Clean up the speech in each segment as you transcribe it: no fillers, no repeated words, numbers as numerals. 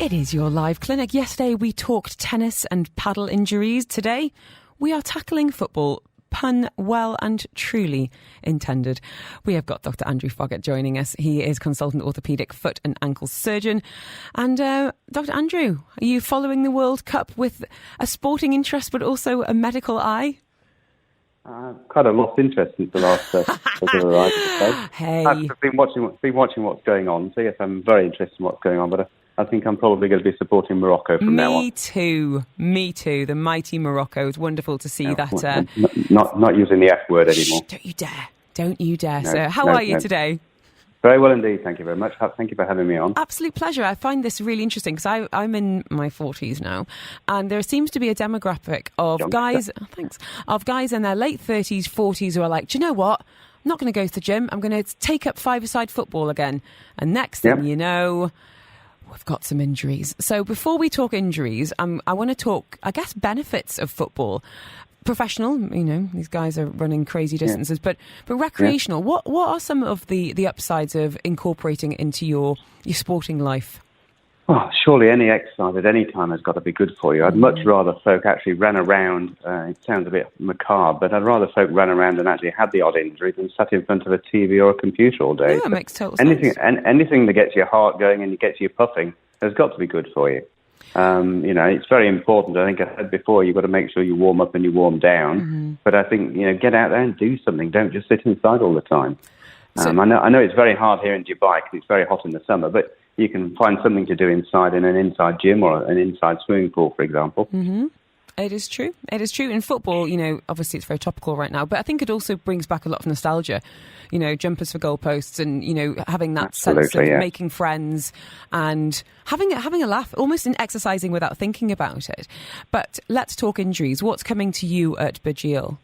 It is your live clinic. Yesterday we talked tennis and paddle injuries. Today we are tackling football. Pun well and truly intended. We have got Dr. Andrew Foggitt joining us. He is consultant orthopedic foot and ankle surgeon. And Dr. Andrew, are you following the World Cup with a sporting interest but also a medical eye? Quite a lost interest since the last Hey. I've been watching what's going on. So yes, I'm very interested in what's going on, but I think I'm probably going to be supporting Morocco from now on. Me too. The mighty Morocco. It's wonderful to see that. Not using the F word anymore. Don't you dare. No, So how are you today? Very well indeed, thank you very much. Thank you for having me on. Absolute pleasure. I find this really interesting because I'm in my 40s now, and there seems to be a demographic of guys in their late 30s, 40s who are like, do you know what? I'm not going to go to the gym. I'm going to take up five-a-side football again. And next thing you know, we've got some injuries. So before we talk injuries, I want to talk, I guess, benefits of football. Professional, these guys are running crazy distances, but recreational. What are some of the upsides of incorporating it into your sporting life? Oh, surely any exercise at any time has got to be good for you. I'd much rather folk actually ran around. It sounds a bit macabre, but I'd rather folk ran around and actually had the odd injury than sat in front of a TV or a computer all day. Yeah, it makes total sense. Anything that gets your heart going and gets you puffing has got to be good for you. It's very important. I think I said before, you've got to make sure you warm up and you warm down. Mm-hmm. But I think, get out there and do something. Don't just sit inside all the time. I know it's very hard here in Dubai because it's very hot in the summer, but you can find something to do inside in an inside gym or an inside swimming pool, for example. Mm-hmm. It is true. In football, obviously it's very topical right now, but I think it also brings back a lot of nostalgia. Jumpers for goalposts and, having that sense of making friends and having a laugh, almost in exercising without thinking about it. But let's talk injuries. What's coming to you at Burjeel?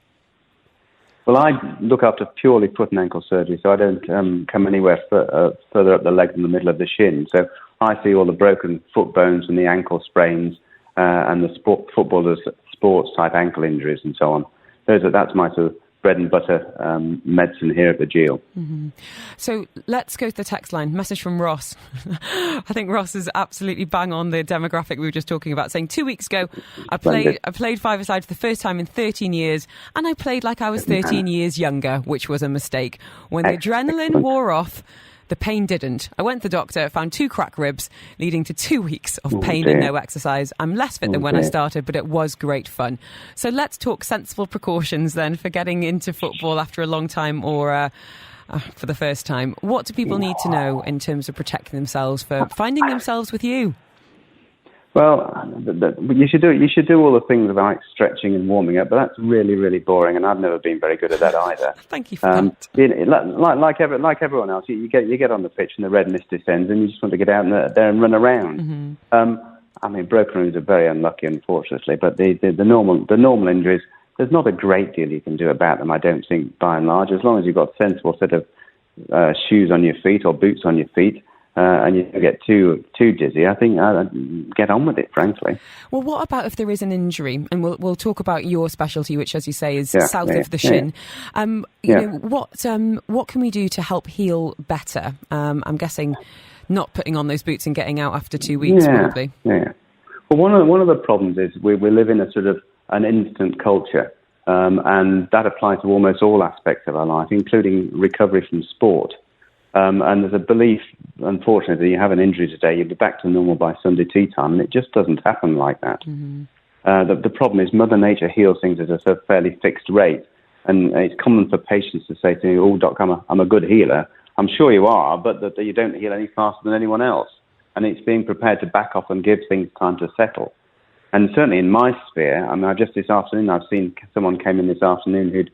Well, I look after purely foot and ankle surgery, so I don't come anywhere further up the leg than the middle of the shin. So I see all the broken foot bones and the ankle sprains and the footballers' sports-type ankle injuries and so on. That's my sort of bread and butter medicine here at Burjeel. Mm-hmm. So let's go to the text line. Message from Ross. I think Ross is absolutely bang on the demographic we were just talking about, saying 2 weeks ago I played five-a-side for the first time in 13 years, and I played like I was 13 years younger, which was a mistake. When the adrenaline wore off, the pain didn't. I went to the doctor, found 2 cracked ribs, leading to 2 weeks of pain and no exercise. I'm less fit than when I started, but it was great fun. So let's talk sensible precautions then for getting into football after a long time or for the first time. What do people need to know in terms of protecting themselves for finding themselves with you? Well, you should do all the things about stretching and warming up, but that's really, really boring, and I've never been very good at that either. Thank you for that. Like everyone else, you get on the pitch and the red mist descends, and you just want to get out there and run around. Mm-hmm. Broken ribs are very unlucky, unfortunately, but the normal injuries, there's not a great deal you can do about them, I don't think, by and large, as long as you've got a sensible set of shoes on your feet or boots on your feet. And you don't get too dizzy. I think get on with it, frankly. Well, what about if there is an injury? And we'll talk about your specialty, which, as you say, is south of the shin. What can we do to help heal better? I'm guessing not putting on those boots and getting out after 2 weeks, probably. Yeah. Well, one of the problems is we live in a sort of an instant culture, and that applies to almost all aspects of our life, including recovery from sport. And there's a belief, unfortunately, that you have an injury today, you'll be back to normal by Sunday tea time, and it just doesn't happen like that. Mm-hmm. The problem is Mother Nature heals things at a fairly fixed rate, and it's common for patients to say to me, "Oh, Doc, I'm a good healer." I'm sure you are, but that you don't heal any faster than anyone else. And it's being prepared to back off and give things time to settle. And certainly in my sphere, just this afternoon, I've seen someone came in this afternoon who'd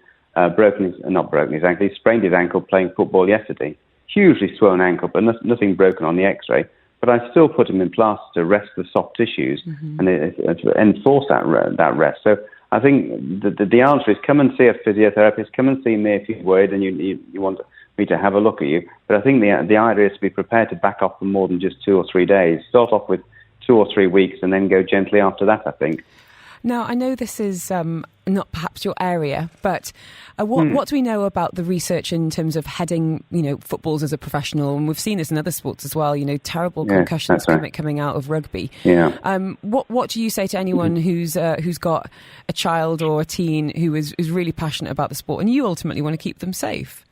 sprained his ankle playing football yesterday. Hugely swollen ankle, but nothing broken on the X-ray. But I still put him in plaster to rest the soft tissues and enforce that rest. So I think the answer is come and see a physiotherapist, come and see me if you're worried and you want me to have a look at you. But I think the idea is to be prepared to back off for more than just 2 or 3 days. Start off with 2 or 3 weeks and then go gently after that, I think. Now, I know this is not perhaps your area, but what do we know about the research in terms of heading, footballs as a professional? And we've seen this in other sports as well, terrible concussions coming out of rugby. Yeah. What do you say to anyone who's got a child or a teen who is really passionate about the sport, and you ultimately want to keep them safe?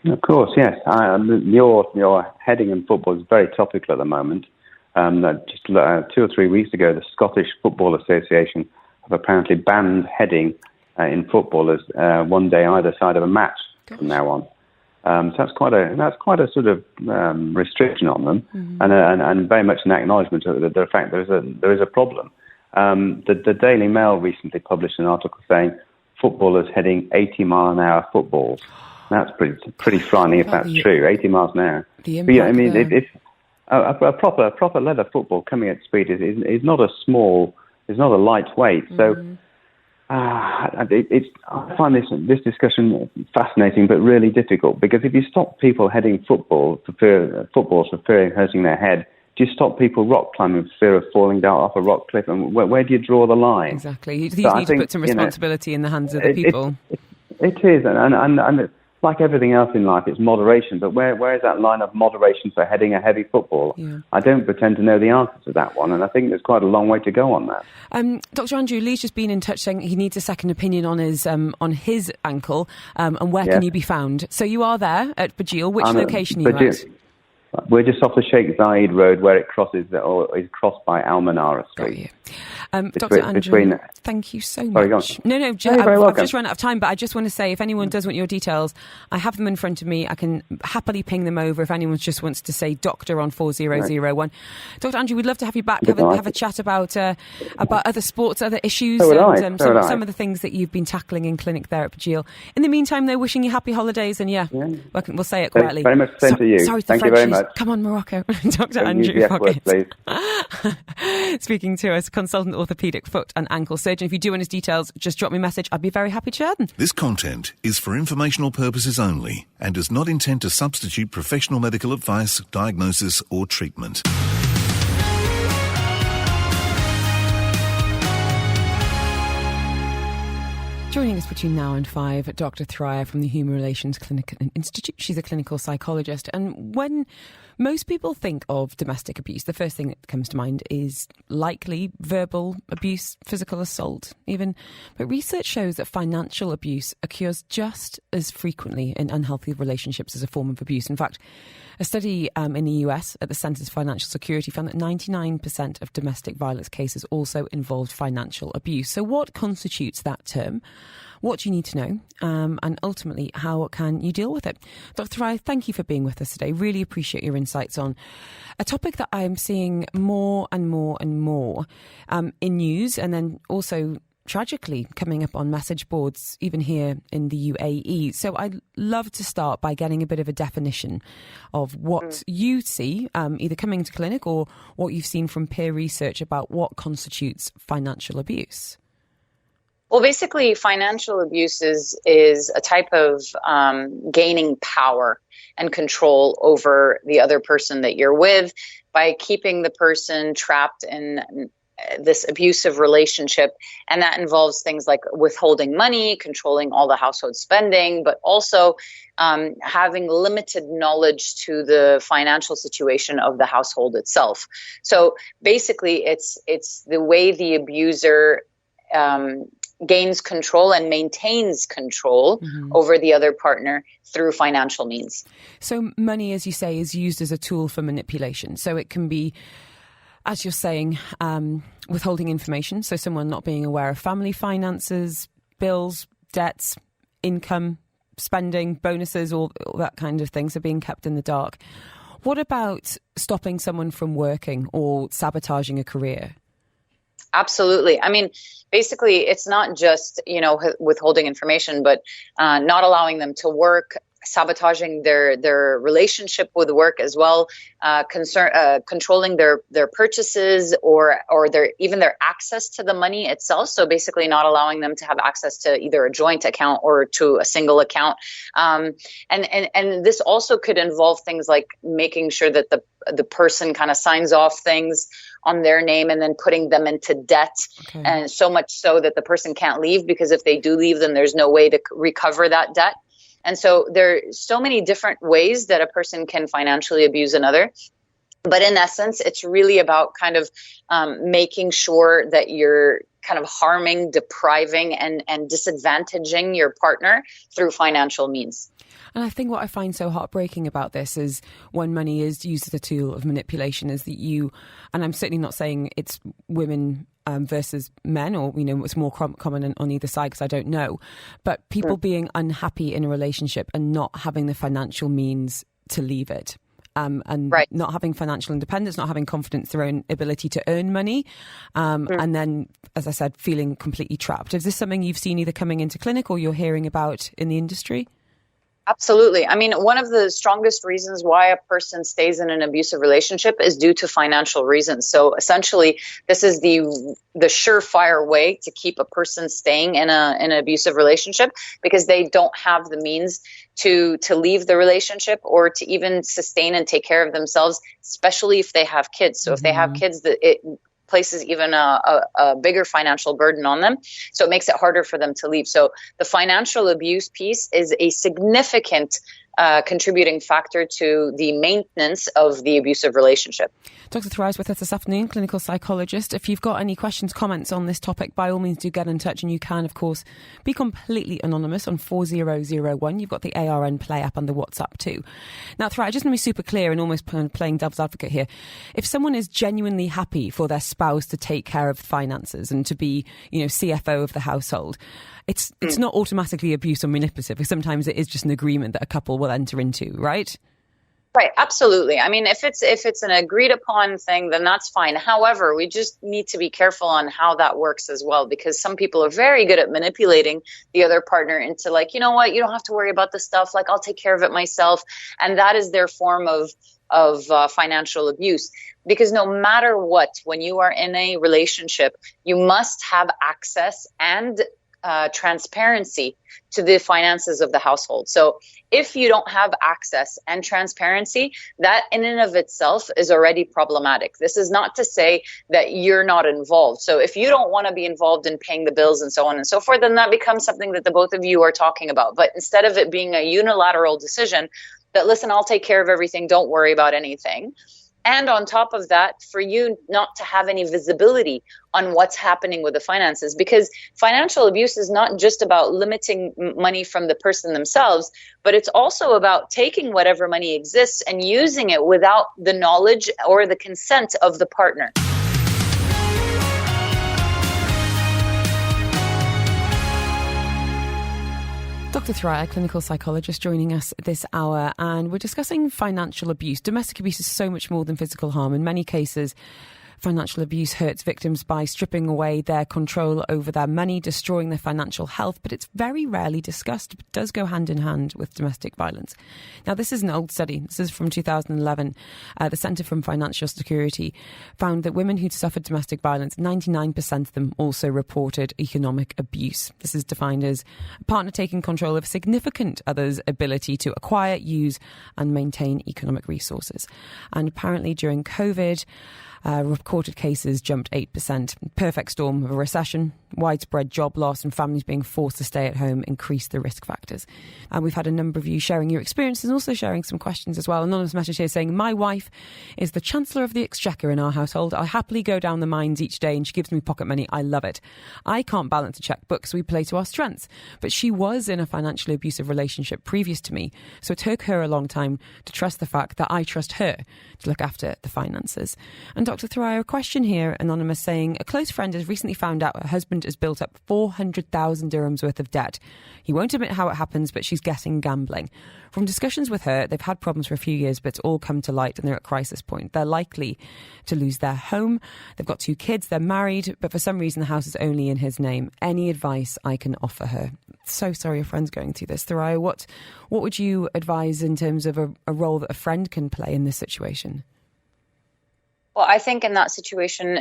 Of course, yes. Your heading in football is very topical at the moment. Just 2 or 3 weeks ago, the Scottish Football Association have apparently banned heading in footballers one day either side of a match from now on. So that's quite a sort of restriction on them, and very much an acknowledgement of the fact there is a problem. The Daily Mail recently published an article saying footballers heading 80-mile-an-hour footballs. That's pretty frightening if that's true. 80 miles an hour. If a proper leather football coming at speed is not a lightweight. So I find this discussion fascinating, but really difficult, because if you stop people heading footballs for fear of hurting their head, do you stop people rock climbing for fear of falling down off a rock cliff? And where do you draw the line? Exactly. You need to put some responsibility in the hands of the people. It is, and like everything else in life, it's moderation. But where is that line of moderation for heading a heavy football? Yeah. I don't pretend to know the answer to that one, and I think there's quite a long way to go on that. Dr. Andrew Lee's just been in touch saying he needs a second opinion on his ankle, and where can you be found? So you are there at Burjeel. Which location are you at? We're just off the Sheikh Zayed Road, where it crosses or is crossed by Almanara Street. Dr. Andrew, thank you so much. Sorry, No, I've just run out of time, but I just want to say, if anyone does want your details, I have them in front of me. I can happily ping them over if anyone just wants to say doctor on 4001. Dr. Andrew, we'd love to have you back, have a chat about other sports, other issues, and some of the things that you've been tackling in clinic there at Burjeel. In the meantime, though, wishing you happy holidays, and we'll say it quietly. Very much the same to you. Sorry, Thank you very much. Come on, Morocco. Dr. Andrew Foggitt. Speaking to us, consultant orthopedic foot and ankle surgeon. If you do want his details, just drop me a message. I'd be very happy to share them. This content is for informational purposes only and does not intend to substitute professional medical advice, diagnosis or treatment. Joining us between now and 5, Dr. Thrier from the Human Relations Clinic and Institute. She's a clinical psychologist. And when most people think of domestic abuse, the first thing that comes to mind is likely verbal abuse, physical assault even. But research shows that financial abuse occurs just as frequently in unhealthy relationships as a form of abuse. In fact, a study in the US at the Centers for Financial Security found that 99% of domestic violence cases also involved financial abuse. So what constitutes that term? What do you need to know? And ultimately, how can you deal with it? Dr. Thrier, thank you for being with us today. Really appreciate your insights on a topic that I'm seeing more and more and more in news, and then also tragically coming up on message boards, even here in the UAE. So I'd love to start by getting a bit of a definition of what you see, either coming to clinic or what you've seen from peer research about what constitutes financial abuse. Well, basically, financial abuse is a type of gaining power and control over the other person that you're with by keeping the person trapped in this abusive relationship. And that involves things like withholding money, controlling all the household spending, but also having limited knowledge to the financial situation of the household itself. So basically, it's the way the abuser gains control and maintains control over the other partner through financial means. So money, as you say, is used as a tool for manipulation. So it can be, as you're saying, withholding information. So someone not being aware of family finances, bills, debts, income, spending, bonuses, all that kind of thing. So being kept in the dark. What about stopping someone from working or sabotaging a career? Absolutely. I mean, basically, it's not just, withholding information, but not allowing them to work, sabotaging their relationship with work as well, controlling their purchases or their access to the money itself. So basically not allowing them to have access to either a joint account or to a single account. And this also could involve things like making sure that the person kind of signs off things on their name and then putting them into debt. Okay. And so much so that the person can't leave, because if they do leave, then there's no way to recover that debt. And so there are so many different ways that a person can financially abuse another. But in essence, it's really about kind of making sure that you're kind of harming, depriving, and disadvantaging your partner through financial means. And I think what I find so heartbreaking about this is when money is used as a tool of manipulation is that you, and I'm certainly not saying it's women versus men, or, it's more common on either side because I don't know, but people being unhappy in a relationship and not having the financial means to leave it. And not having financial independence, not having confidence in their own ability to earn money. And then, as I said, feeling completely trapped. Is this something you've seen either coming into clinic or you're hearing about in the industry? Absolutely. I mean, one of the strongest reasons why a person stays in an abusive relationship is due to financial reasons. So essentially, this is the surefire way to keep a person staying in an abusive relationship, because they don't have the means to leave the relationship or to even sustain and take care of themselves, especially if they have kids. So if they have kids, it places even a bigger financial burden on them. So it makes it harder for them to leave. So the financial abuse piece is a significant contributing factor to the maintenance of the abusive relationship. Dr. Thuraiu is with us this afternoon, clinical psychologist. If you've got any questions, comments on this topic, by all means do get in touch, and you can, of course, be completely anonymous on 4001. You've got the ARN Play app and the WhatsApp too. Now, Thuraiu, just to be super clear and almost playing devil's advocate here, if someone is genuinely happy for their spouse to take care of finances and to be, CFO of the household, it's not automatically abuse or manipulative, because sometimes it is just an agreement that a couple will enter into, right? Right, absolutely. I mean, if it's an agreed upon thing, then that's fine. However, we just need to be careful on how that works as well, because some people are very good at manipulating the other partner into like, you know what, you don't have to worry about this stuff. Like, I'll take care of it myself. And that is their form of financial abuse. Because no matter what, when you are in a relationship, you must have access and transparency to the finances of the household. So if you don't have access and transparency, that in and of itself is already problematic. This is not to say that you're not involved. So if you don't want to be involved in paying the bills and so on and so forth, then that becomes something that the both of you are talking about. But instead of it being a unilateral decision that, listen, I'll take care of everything, don't worry about anything. And on top of that, for you not to have any visibility on what's happening with the finances, because financial abuse is not just about limiting money from the person themselves, but it's also about taking whatever money exists and using it without the knowledge or the consent of the partner. Dr. Thuraiu, clinical psychologist, joining us this hour, and we're discussing financial abuse. Domestic abuse is so much more than physical harm. In many cases, financial abuse hurts victims by stripping away their control over their money, destroying their financial health, but it's very rarely discussed. It does go hand in hand with domestic violence. Now, this is an old study. This is from 2011. The Centre for Financial Security found that women who'd suffered domestic violence, 99% of them also reported economic abuse. This is defined as a partner taking control of significant other's ability to acquire, use and maintain economic resources. And apparently during COVID, recorded cases jumped 8%. Perfect storm of a recession, widespread job loss and families being forced to stay at home increased the risk factors. And we've had a number of you sharing your experiences and also sharing some questions as well. Anonymous message here saying, my wife is the Chancellor of the Exchequer in our household. I happily go down the mines each day and she gives me pocket money. I love it. I can't balance a checkbook, so we play to our strengths. But she was in a financially abusive relationship previous to me, so it took her a long time to trust the fact that I trust her to look after the finances. And Dr. Thuraiu, a question here, anonymous, saying a close friend has recently found out her husband has built up 400,000 dirhams worth of debt. He won't admit how it happens, but she's guessing gambling. From discussions with her, they've had problems for a few years, but it's all come to light and they're at crisis point. They're likely to lose their home. They've got 2 kids. They're married, but for some reason the house is only in his name. Any advice I can offer her? So sorry your friend's going through this. Thuraiu, what would you advise in terms of a role that a friend can play in this situation? Well, I think in that situation,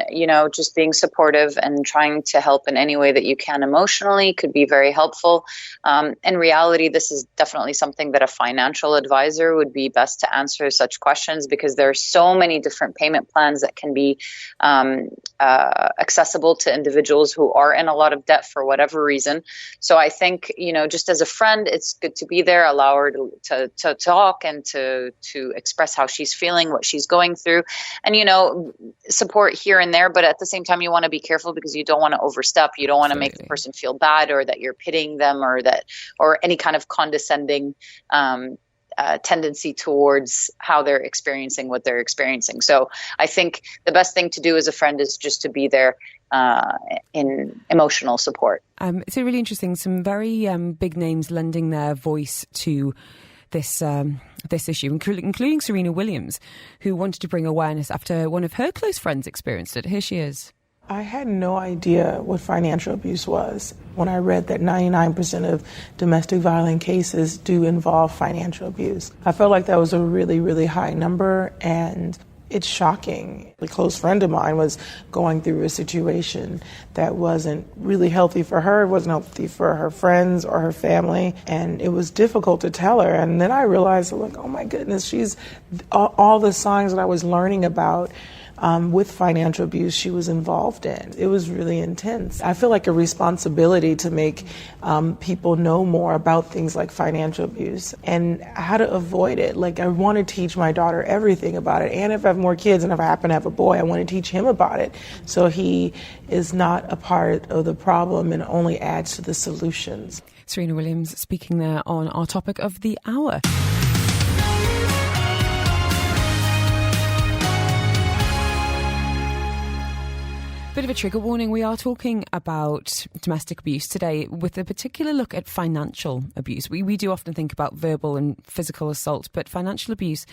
just being supportive and trying to help in any way that you can emotionally could be very helpful. In reality, this is definitely something that a financial advisor would be best to answer such questions, because there are so many different payment plans that can be accessible to individuals who are in a lot of debt for whatever reason. So I think, just as a friend, it's good to be there, allow her to talk and to express how she's feeling, what she's going through, and, support here and there. But at the same time, you want to be careful, because you don't want to overstep. You don't want to make the person feel bad, or that you're pitying them, or any kind of condescending tendency towards how they're experiencing what they're experiencing. So I think the best thing to do as a friend is just to be there in emotional support. It's really interesting. Some very big names lending their voice to this issue, including Serena Williams, who wanted to bring awareness after one of her close friends experienced it. Here she is. I had no idea what financial abuse was when I read that 99% of domestic violence cases do involve financial abuse. I felt like that was a really, really high number, and it's shocking. A close friend of mine was going through a situation that wasn't really healthy for her, it wasn't healthy for her friends or her family, and it was difficult to tell her. And then I realized, oh my goodness, she's all the signs that I was learning about with financial abuse she was involved in. It was really intense. I feel like a responsibility to make people know more about things like financial abuse and how to avoid it. Like, I want to teach my daughter everything about it. And if I have more kids, and if I happen to have a boy, I want to teach him about it, so he is not a part of the problem and only adds to the solutions. Serena Williams speaking there on our topic of the hour. Bit of a trigger warning. We are talking about domestic abuse today with a particular look at financial abuse. We do often think about verbal and physical assault, but financial abuse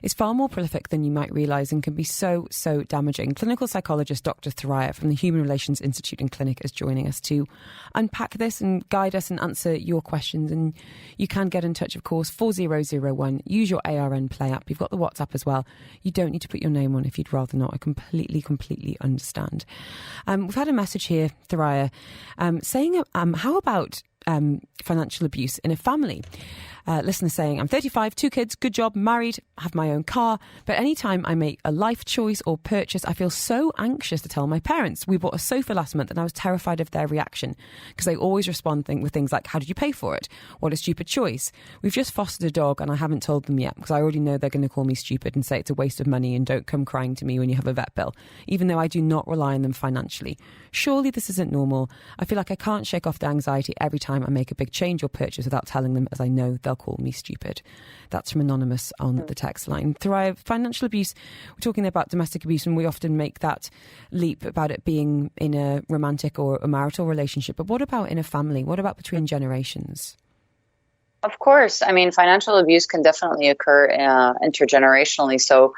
is far more prolific than you might realise and can be so damaging. Clinical psychologist Dr. Thuraya from the Human Relations Institute and Clinic is joining us to unpack this and guide us and answer your questions. And you can get in touch, of course, 4001. Use your ARN Play app. You've got the WhatsApp as well. You don't need to put your name on if you'd rather not. I completely understand. We've had a message here, Thuraya, saying, how about financial abuse in a family? Listener saying, I'm 35, 2 kids, good job, married, have my own car, but anytime I make a life choice or purchase, I feel so anxious to tell my parents. We bought a sofa last month and I was terrified of their reaction, because they always respond with things like, how did you pay for it? What a stupid choice. We've just fostered a dog and I haven't told them yet, because I already know they're going to call me stupid and say it's a waste of money and don't come crying to me when you have a vet bill, even though I do not rely on them financially. Surely this isn't normal. I feel like I can't shake off the anxiety every time I make a big change or purchase without telling them, as I know they'll call me stupid. That's from Anonymous on the text line. Thuraya, financial abuse, we're talking about domestic abuse, and we often make that leap about it being in a romantic or a marital relationship. But what about in a family? What about between generations? Of course. I mean, financial abuse can definitely occur intergenerationally. So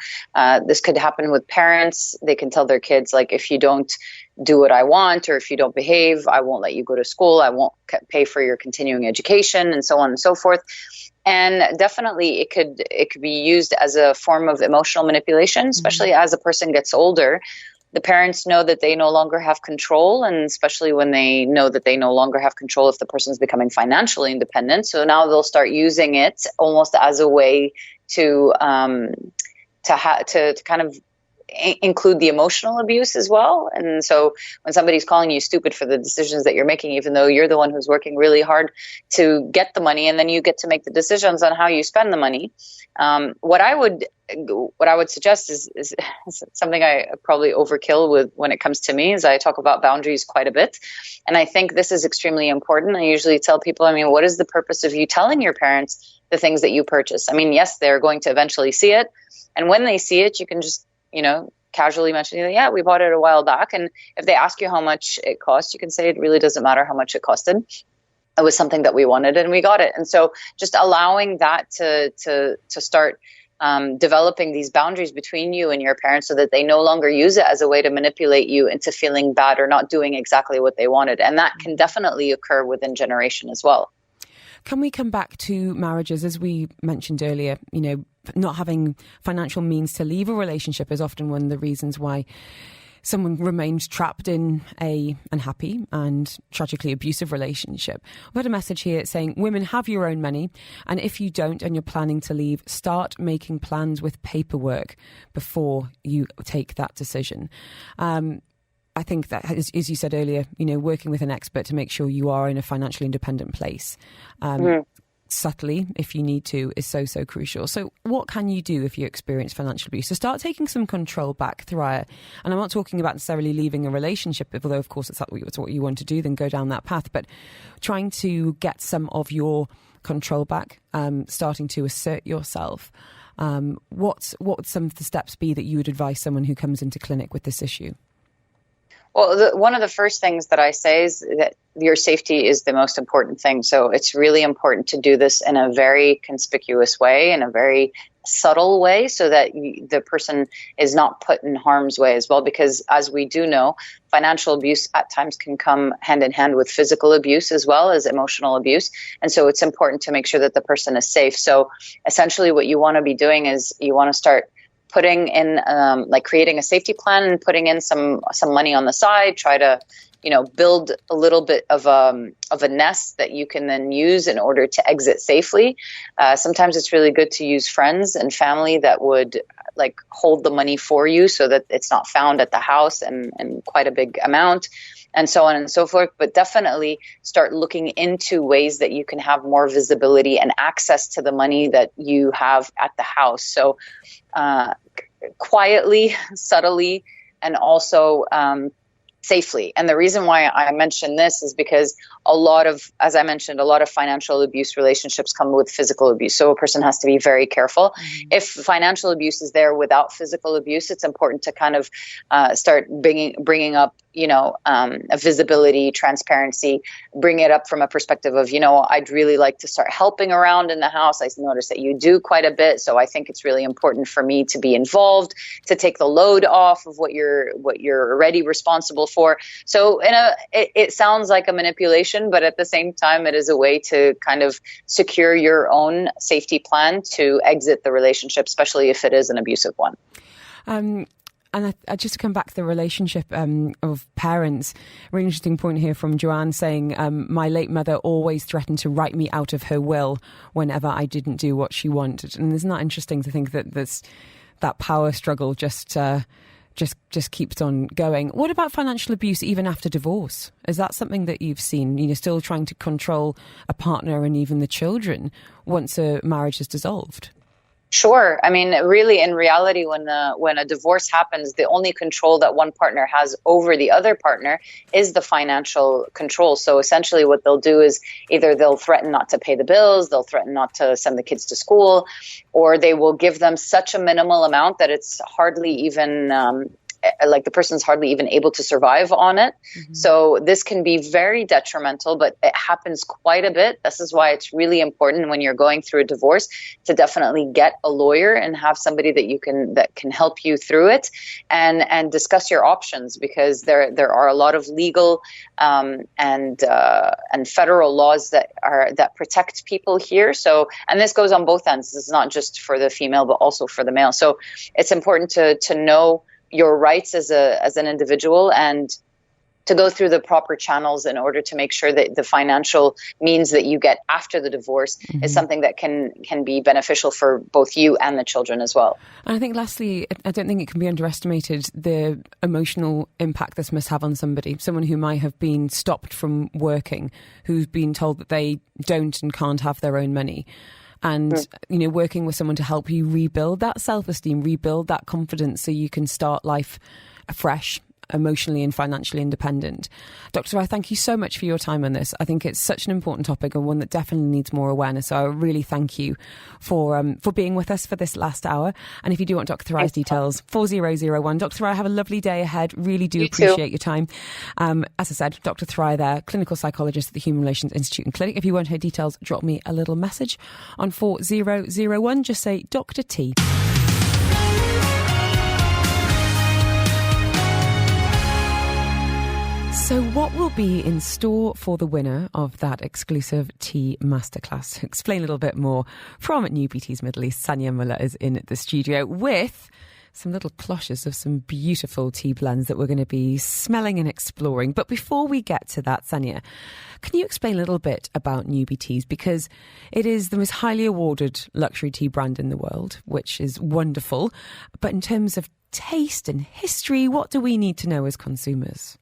this could happen with parents. They can tell their kids, like, if you don't do what I want, or if you don't behave, I won't let you go to school. I won't pay for your continuing education, and so on and so forth. And definitely it could be used as a form of emotional manipulation, especially as a person gets older. The parents know that they no longer have control, and especially when they know that they no longer have control if the person is becoming financially independent. So now they'll start using it almost as a way to kind of include the emotional abuse as well. And so when somebody's calling you stupid for the decisions that you're making, even though you're the one who's working really hard to get the money, and then you get to make the decisions on how you spend the money, what I would suggest is something I probably overkill with when it comes to me, is I talk about boundaries quite a bit. And I think this is extremely important. I usually tell people, what is the purpose of you telling your parents the things that you purchase? Yes, they're going to eventually see it. And when they see it, you can just, casually mention, yeah, we bought it a while back. And if they ask you how much it cost, you can say it really doesn't matter how much it costed. It was something that we wanted and we got it. And so just allowing that to start developing these boundaries between you and your parents, so that they no longer use it as a way to manipulate you into feeling bad or not doing exactly what they wanted. And that can definitely occur within generation as well. Can we come back to marriages? As we mentioned earlier, not having financial means to leave a relationship is often one of the reasons why someone remains trapped in a unhappy and tragically abusive relationship. We've got a message here saying, women, have your own money, and if you don't and you're planning to leave, start making plans with paperwork before you take that decision. I think that, as you said earlier, working with an expert to make sure you are in a financially independent place, subtly, if you need to, is so crucial. So what can you do if you experience financial abuse? So start taking some control back, Thoraya. And I'm not talking about necessarily leaving a relationship, although of course it's what you want to do, then go down that path. But trying to get some of your control back, starting to assert yourself. What would some of the steps be that you would advise someone who comes into clinic with this issue? Well, one of the first things that I say is that your safety is the most important thing. So it's really important to do this in a very conspicuous way, in a very subtle way, so that the person is not put in harm's way as well. Because as we do know, financial abuse at times can come hand in hand with physical abuse as well as emotional abuse. And so it's important to make sure that the person is safe. So essentially what you want to be doing is you want to start putting in, creating a safety plan and putting in some money on the side, try to, build a little bit of a nest that you can then use in order to exit safely. Sometimes it's really good to use friends and family that would hold the money for you so that it's not found at the house and quite a big amount, and so on and so forth. But definitely start looking into ways that you can have more visibility and access to the money that you have at the house. So quietly, subtly, and also safely. And the reason why I mention this is because as I mentioned, a lot of financial abuse relationships come with physical abuse. So a person has to be very careful. Mm-hmm. If financial abuse is there without physical abuse, it's important to kind of start bringing up, a visibility, transparency, bring it up from a perspective of, I'd really like to start helping around in the house. I notice that you do quite a bit. So I think it's really important for me to be involved, to take the load off of what you're already responsible for. So it sounds like a manipulation, but at the same time, it is a way to kind of secure your own safety plan to exit the relationship, especially if it is an abusive one. And I just to come back to the relationship of parents, a really interesting point here from Joanne saying, my late mother always threatened to write me out of her will whenever I didn't do what she wanted. And isn't that interesting to think that that power struggle just keeps on going? What about financial abuse even after divorce? Is that something that you've seen, still trying to control a partner and even the children once a marriage is dissolved? Sure. I mean, really, in reality, when a divorce happens, the only control that one partner has over the other partner is the financial control. So essentially what they'll do is either they'll threaten not to pay the bills, they'll threaten not to send the kids to school, or they will give them such a minimal amount that it's hardly even the person's hardly even able to survive on it. Mm-hmm. So this can be very detrimental, but it happens quite a bit. This is why it's really important when you're going through a divorce to definitely get a lawyer and have somebody that can help you through it and discuss your options, because there are a lot of legal and federal laws that protect people here. So, and this goes on both ends. This is not just for the female, but also for the male. So it's important to know your rights as an individual and to go through the proper channels in order to make sure that the financial means that you get after the divorce mm-hmm. is something that can be beneficial for both you and the children as well. And I think lastly, I don't think it can be underestimated the emotional impact this must have on someone who might have been stopped from working, who's been told that they don't and can't have their own money. And, working with someone to help you rebuild that self-esteem, rebuild that confidence so you can start life afresh, emotionally and financially independent. Dr. I thank you so much for your time on this. I think it's such an important topic and one that definitely needs more awareness. So I really thank you for being with us for this last hour. And if you do want Dr. Thoraya's details, 4001. Dr. Thoraya, have a lovely day ahead. Really do appreciate your time. As I said, Dr. Thoraya there, clinical psychologist at the Human Relations Institute and Clinic. If you want her details, drop me a little message on 4001. Just say Dr. T. So what will be in store for the winner of that exclusive tea masterclass? To explain a little bit more from Newbie Teas Middle East, Sanya Muller is in the studio with some little cloches of some beautiful tea blends that we're going to be smelling and exploring. But before we get to that, Sanya, can you explain a little bit about Newbie Teas? Because it is the most highly awarded luxury tea brand in the world, which is wonderful. But in terms of taste and history, what do we need to know as consumers?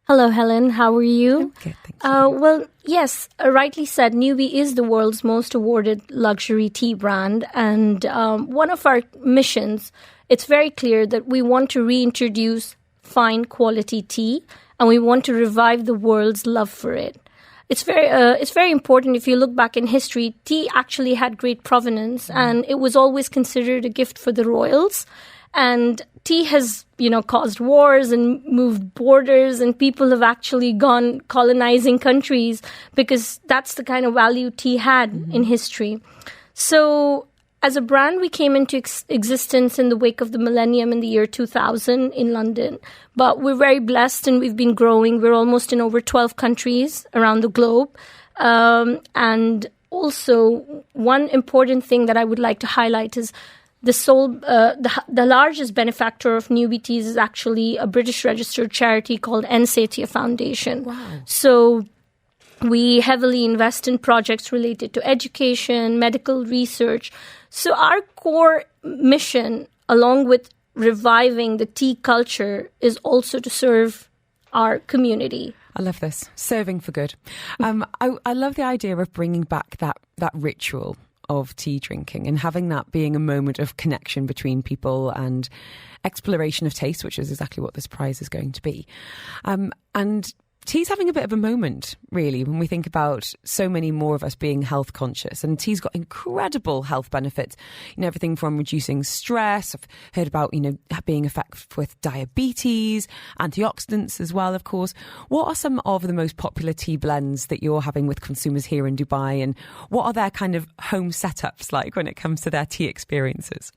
Hello, Helen. How are you? Okay, thank you. Well, yes, rightly said, Newbie is the world's most awarded luxury tea brand. And one of our missions, it's very clear that we want to reintroduce fine quality tea and we want to revive the world's love for it. It's very important. If you look back in history, tea actually had great provenance and it was always considered a gift for the royals. And tea has, caused wars and moved borders, and people have actually gone colonizing countries because that's the kind of value tea had in history. So as a brand, we came into existence in the wake of the millennium in the year 2000 in London. But we're very blessed and we've been growing. We're almost in over 12 countries around the globe. And also, one important thing that I would like to highlight is the largest benefactor of Newbie Teas is actually a British registered charity called NSATIA Foundation. Wow. So we heavily invest in projects related to education, medical research. So our core mission, along with reviving the tea culture, is also to serve our community. I love this. Serving for good. I love the idea of bringing back that ritual of tea drinking and having that being a moment of connection between people and exploration of taste, which is exactly what this prize is going to be. And tea's having a bit of a moment, really, when we think about so many more of us being health conscious. And tea's got incredible health benefits, everything from reducing stress. I've heard about, being effective with diabetes, antioxidants as well, of course. What are some of the most popular tea blends that you're having with consumers here in Dubai? And what are their kind of home setups like when it comes to their tea experiences?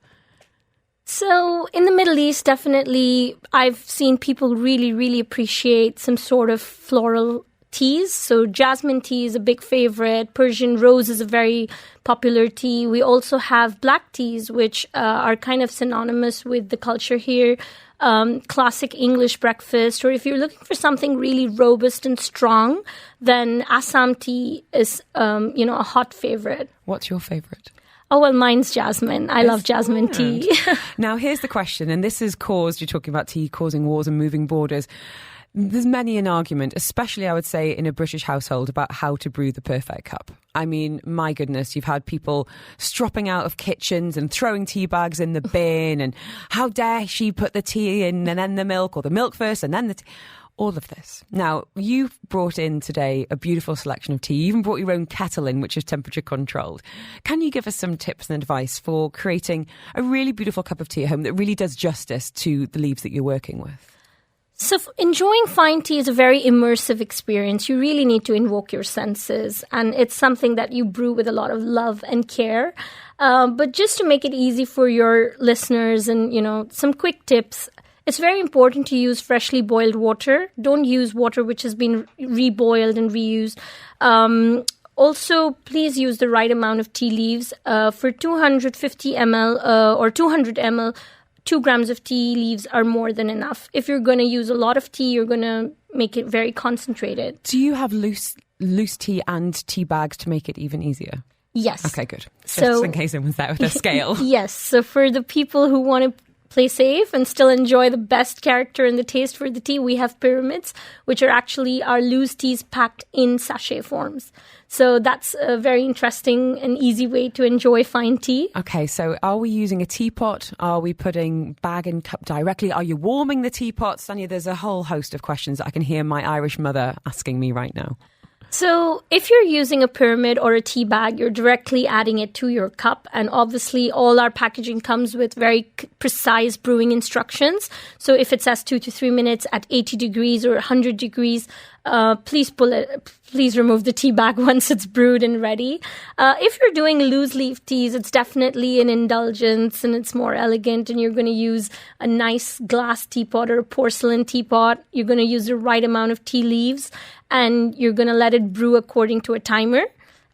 So in the Middle East, definitely, I've seen people really, really appreciate some sort of floral teas. So jasmine tea is a big favorite. Persian rose is a very popular tea. We also have black teas, which are kind of synonymous with the culture here. Classic English breakfast, or if you're looking for something really robust and strong, then Assam tea is, a hot favorite. What's your favorite? Oh, well, mine's jasmine. I love jasmine tea. Now, here's the question, and this has caused, you're talking about tea causing wars and moving borders. There's many an argument, especially I would say in a British household, about how to brew the perfect cup. I mean, my goodness, you've had people stropping out of kitchens and throwing tea bags in the bin, and how dare she put the tea in and then the milk, or the milk first and then the tea. All of this. Now, you've brought in today a beautiful selection of tea. You even brought your own kettle in, which is temperature controlled. Can you give us some tips and advice for creating a really beautiful cup of tea at home that really does justice to the leaves that you're working with? So enjoying fine tea is a very immersive experience. You really need to invoke your senses, and it's something that you brew with a lot of love and care. But just to make it easy for your listeners and, some quick tips, it's very important to use freshly boiled water. Don't use water which has been reboiled and reused. Also, please use the right amount of tea leaves. For 250 ml or 200 ml, 2 grams of tea leaves are more than enough. If you're going to use a lot of tea, you're going to make it very concentrated. Do you have loose tea and tea bags to make it even easier? Yes. Okay, good. Just in case someone's there with a scale. Yes. So for the people who want to play safe and still enjoy the best character and the taste for the tea, we have pyramids, which are actually our loose teas packed in sachet forms. So that's a very interesting and easy way to enjoy fine tea. Okay, so are we using a teapot? Are we putting bag and cup directly? Are you warming the teapot? Sanya, there's a whole host of questions that I can hear my Irish mother asking me right now. So if you're using a pyramid or a tea bag, you're directly adding it to your cup. And obviously, all our packaging comes with very precise brewing instructions. So if it says 2 to 3 minutes at 80 degrees or 100 degrees, please remove the tea bag once it's brewed and ready. If you're doing loose leaf teas, it's definitely an indulgence and it's more elegant, and you're going to use a nice glass teapot or a porcelain teapot. You're going to use the right amount of tea leaves, and you're going to let it brew according to a timer.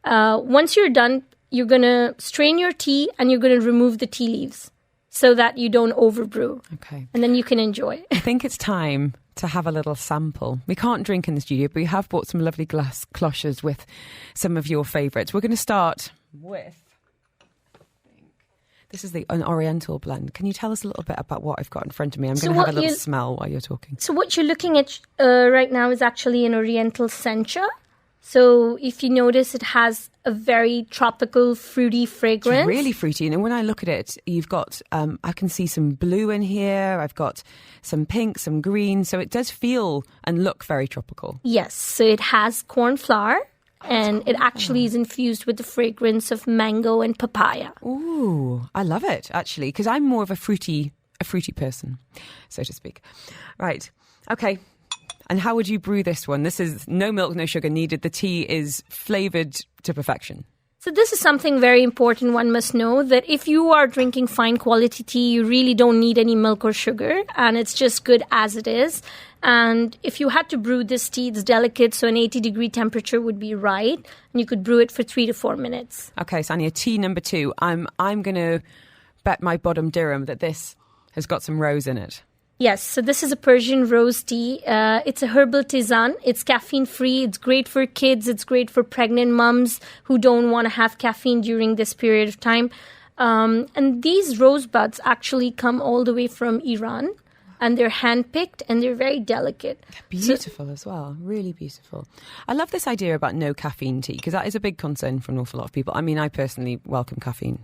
Once you're done, you're going to strain your tea and you're going to remove the tea leaves so that you don't overbrew. Okay. And then you can enjoy. I think it's time to have a little sample. We can't drink in the studio, but we have bought some lovely glass cloches with some of your favourites. We're going to start with, this is an Oriental blend. Can you tell us a little bit about what I've got in front of me? I'm going to have a little smell while you're talking. So what you're looking at right now is actually an Oriental Sencha. So if you notice, it has a very tropical, fruity fragrance. It's really fruity. And when I look at it, you've got, I can see some blue in here. I've got some pink, some green. So it does feel and look very tropical. Yes. So it has corn flour. And it actually is infused with the fragrance of mango and papaya. Ooh, I love it, actually, because I'm more of a fruity person, so to speak. Right. Okay. And how would you brew this one? This is no milk, no sugar needed. The tea is flavoured to perfection. So this is something very important one must know, that if you are drinking fine quality tea, you really don't need any milk or sugar, and it's just good as it is. And if you had to brew this tea, it's delicate, so an 80-degree temperature would be right, and you could brew it for 3 to 4 minutes. Okay, Sanya, tea number 2. I'm going to bet my bottom dirham that this has got some rose in it. Yes, so this is a Persian rose tea. It's a herbal tisane. It's caffeine-free. It's great for kids. It's great for pregnant mums who don't want to have caffeine during this period of time. And these rose buds actually come all the way from Iran, and they're hand-picked, and they're very delicate. Beautiful as well. Really beautiful. I love this idea about no caffeine tea, because that is a big concern for an awful lot of people. I mean, I personally welcome caffeine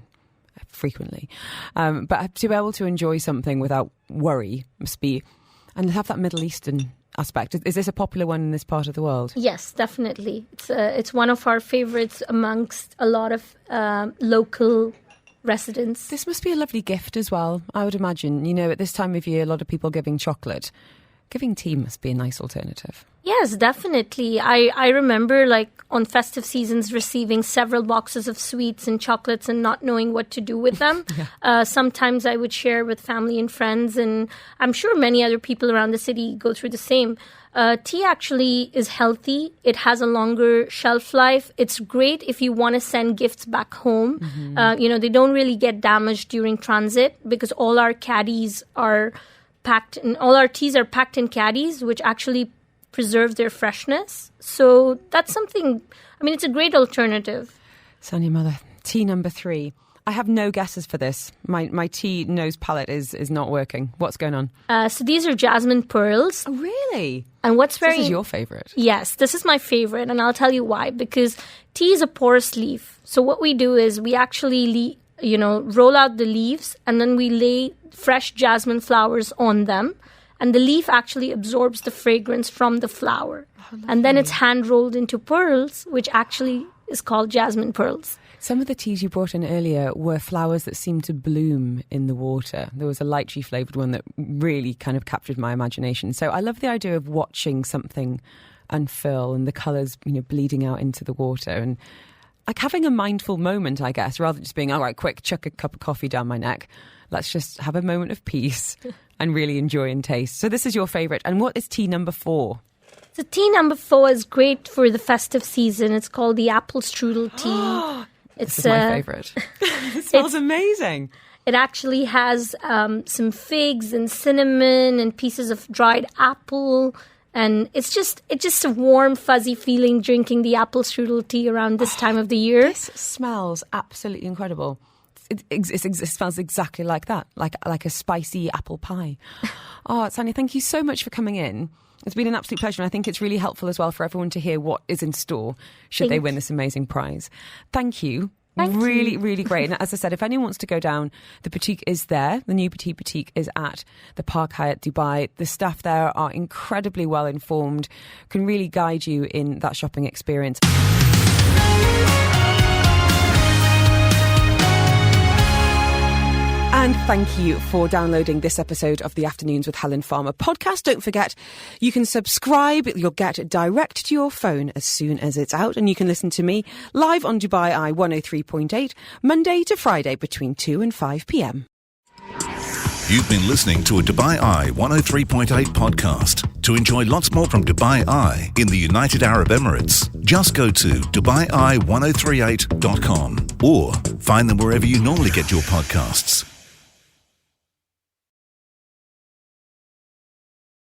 frequently, but to be able to enjoy something without worry must be, and have that Middle Eastern aspect. Is this a popular one in this part of the world? Yes, definitely. It's one of our favorites amongst a lot of local residents. This must be a lovely gift as well, I would imagine. You know, at this time of year, a lot of people giving chocolate. Giving tea must be a nice alternative. Yes, definitely. I remember, like, on festive seasons receiving several boxes of sweets and chocolates and not knowing what to do with them. Yeah. Sometimes I would share with family and friends, and I'm sure many other people around the city go through the same. Tea actually is healthy. It has a longer shelf life. It's great if you want to send gifts back home. Mm-hmm. They don't really get damaged during transit, because all our caddies are packed, and all our teas are packed in caddies, which actually preserve their freshness. So that's something, it's a great alternative. Sanya Mother, tea number 3. I have no guesses for this. My tea nose palette is not working. What's going on? So these are jasmine pearls. Oh, really? And this is your favourite? Yes, this is my favourite, and I'll tell you why. Because tea is a porous leaf. So what we do is we actually roll out the leaves, and then we lay fresh jasmine flowers on them, and the leaf actually absorbs the fragrance from the flower. Oh, and then it's hand rolled into pearls, which actually is called jasmine pearls. Some of the teas you brought in earlier were flowers that seemed to bloom in the water. There was a lychee flavoured one that really kind of captured my imagination. So I love the idea of watching something unfurl and the colours, bleeding out into the water, and like having a mindful moment, I guess, rather than just being, all right, quick, chuck a cup of coffee down my neck. Let's just have a moment of peace and really enjoy and taste. So this is your favourite. And what is tea number 4? So tea number 4 is great for the festive season. It's called the apple strudel tea. This is my favourite. It smells amazing. It actually has some figs and cinnamon and pieces of dried apple. And it's just a warm, fuzzy feeling drinking the apple strudel tea around this time of the year. This smells absolutely incredible. It smells exactly like that, like a spicy apple pie. Oh, Sanya, thank you so much for coming in. It's been an absolute pleasure, and I think it's really helpful as well for everyone to hear what is in store should they win this amazing prize. Thank you. Really, really great. And as I said, if anyone wants to go down, the boutique is there. The new boutique is at the Park Hyatt Dubai. The staff there are incredibly well informed, can really guide you in that shopping experience. And thank you for downloading this episode of the Afternoons with Helen Farmer podcast. Don't forget, you can subscribe. You'll get it direct to your phone as soon as it's out. And you can listen to me live on Dubai Eye 103.8, Monday to Friday between 2 and 5 p.m. You've been listening to a Dubai Eye 103.8 podcast. To enjoy lots more from Dubai Eye in the United Arab Emirates, just go to DubaiEye1038.com or find them wherever you normally get your podcasts.